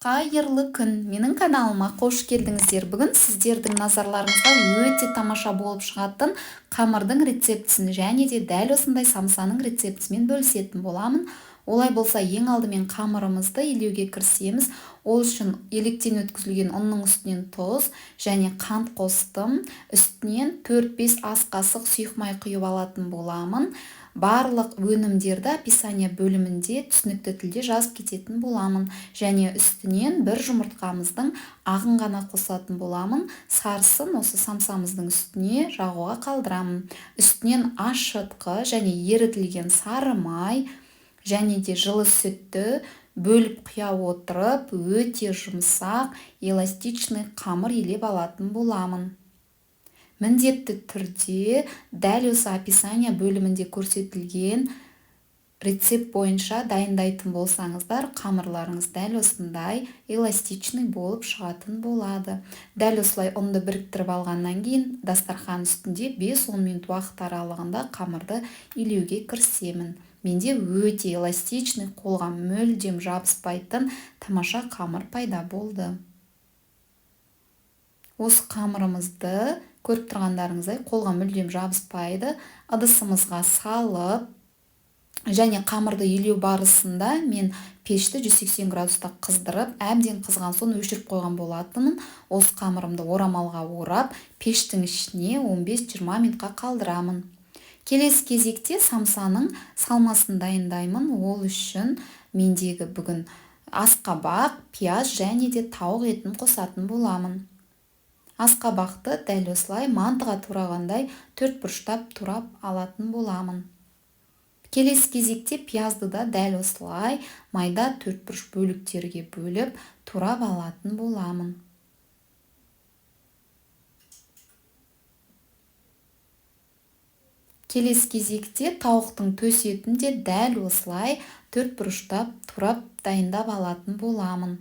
Қайырлы күн, менің каналыма қош келдіңіздер. Бүгін сіздердің назарларыңызға өте тамаша болып шығатын қамырдың рецептісін және де дәл осындай самсаның рецептісімен бөлісетін боламын. Олай болса, ең алдымен қамырымызды илеуге кірісеміз. Ол үшін електен өткізілген ұнның үстінен тұз және қант қостым. Үстінен 4-5 ас қасық сұйық май құйып алатын боламын. Барлық өнімдерді описание бөлімінде түсінікті тілде жазып кететін боламын. Және үстінен бір жұмыртқамыздың ағын ғана қосатын боламын. Сарысын осы самсамыздың үстіне жағуға қалдырамын. Үстінен ашытқы және ерітілген сары май және де жылы сүтті бөліп құя отырып, өте жұмсақ, эластичный қамыр илеп алатын боламын. Міндетті түрде дәл осы описание бөлімінде көрсетілген рецепт бойынша дайындайтын болсаңыздар, қамырларыңыз дәл осындай эластичный болып шығатын болады. Дәл осылай ұнды біріктіріп алғаннан кейін дастархан үстінде 5-10 минут уақыт аралығында қамырды илеуге кірісемін. Менде өте эластичный, қолға мүлдем жабыспайтын тамаша қамыр пайда болды. Осы қамырымызды көріп тұрғандарыңыздай қолға мүлдем жабыспайды. Ыдысымызға салып, және қамырды илеу барысында мен пешті 180 градуста қыздырып, әбден қызған соң өшіріп қойған болатынмын. Осы қамырымды орамалға орап, пештің ішіне 15-20 минутқа қалдырамын. Келесі кезекте самсаның салмасын дайындаймын. Ол үшін мендегі бүгін асқабақ, пияз және де тауық етін қосатын боламын. Асқабақты дәл осылай мантыға турағандай 4 бұрыштап турап алатын боламын. Келесі кезекте пиязды да дәл осылай майда 4 бұрыш бөліктерге бөліп турап алатын боламын. Келесі кезекте тауықтың төс етін де дәл осылай 4 бұрыштап турап дайындап алатын боламын.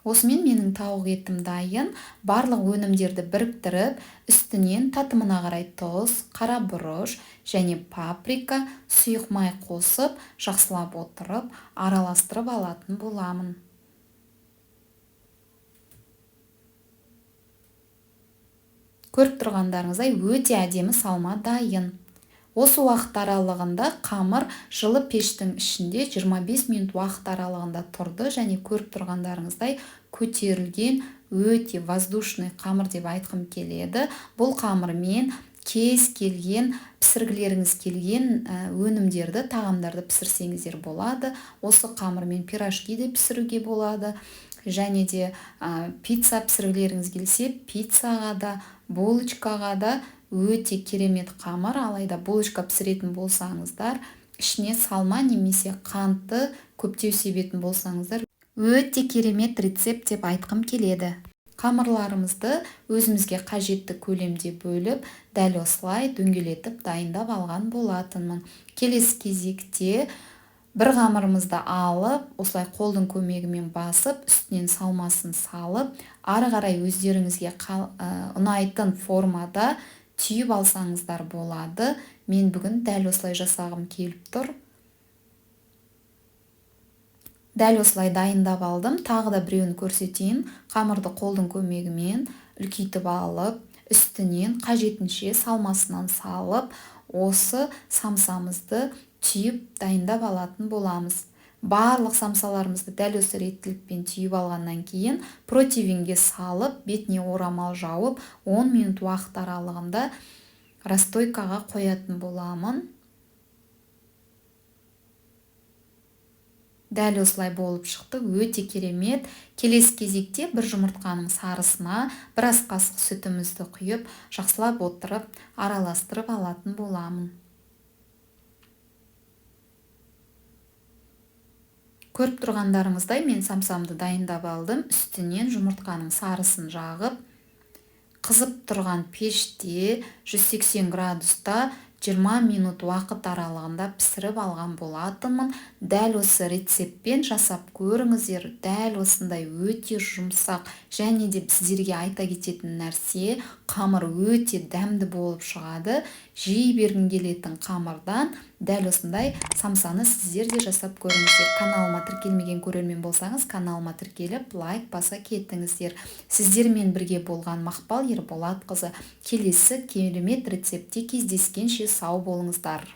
Осымен менің тауық етім дайын. Барлық өнімдерді біріктіріп, үстінен татымына қарай тұз, қара бұрыш және паприка, сұйық май қосып, жақсылап отырып, араластырып алатын боламын. Көріп тұрғандарыңыздай өте әдемі салма дайын. Осы уақыт аралығында қамыр жылы пештің ішінде 25 минут уақыт аралығында тұрды және көріп тұрғандарыңыздай көтерілген өте воздушный қамыр деп айтқым келеді. Бұл қамырмен кез келген пісіргілеріңіз келген өнімдерді, тағамдарды пісірсеңіздер болады. Осы қамырмен пирожки де пісіруге болады. Және де пицца пісіргілеріңіз келсе, пиццаға да, булочкаға да өте керемет қамыр. Алайда булочка пісіретін болсаңыздар, ішіне салма немесе қантты көптеу себетін болсаңыздар, өте керемет рецепт деп айтқым келеді. Қамырларымызды өзімізге қажетті көлемде бөліп, дәл осылай дөңгелетіп дайындап алған болатынмын. Келесі кезекте бір қамырымызды алып, осылай қолдың көмегімен басып, үстінен салмасын салып, ары қарай өздеріңізге ұнайтын формада түйіп алсаңыздар болады. Мен бүгін дәл осылай жасағым келіп тұр. Дәл осылай дайындап алдым. Тағы да біреуін көрсетейін. Қамырды қолдың көмегімен үлкейтіп алып, үстінен қажетінше салмасынан салып, осы самсамызды түйіп дайындап алатын боламыз. Барлық самсаларымызды дәл осы реттілікпен түйіп алғаннан кейін противеньге салып, бетіне орамал жауып, 10 минут уақыт аралығында расстойкаға қоятын боламын. Дәл осылай болып шықты, өте керемет. Келесі кезекте бір жұмыртқаның сарысына бір ас қасық сүтімізді құйып, жақсылап отырып, араластырып алатын боламын. Көріп тұрғандарыңыздай мен самсамды дайындап алдым. Үстінен жұмыртқаның сарысын жағып, қызып тұрған пеште 180 градуста 20 минут уақыт аралығында пісіріп алған болатынмын. Дәл осы рецептпен жасап көріңіздер. Дәл осындай өте жұмсақ және де сіздерге айта кететін нәрсе, қамыр өте дәмді болып шығады. Жей бергің келетін қамырдан дәл осындай самсаны сіздер де жасап көріңіздер. Каналыма тіркелмеген көрермен болсаңыз, каналыма тіркеліп, лайк баса кетіңіздер. Сіздермен бірге болған Мақпал Ерболатқызы. Келесі керемет рецептте кездескенше сау болыңыздар.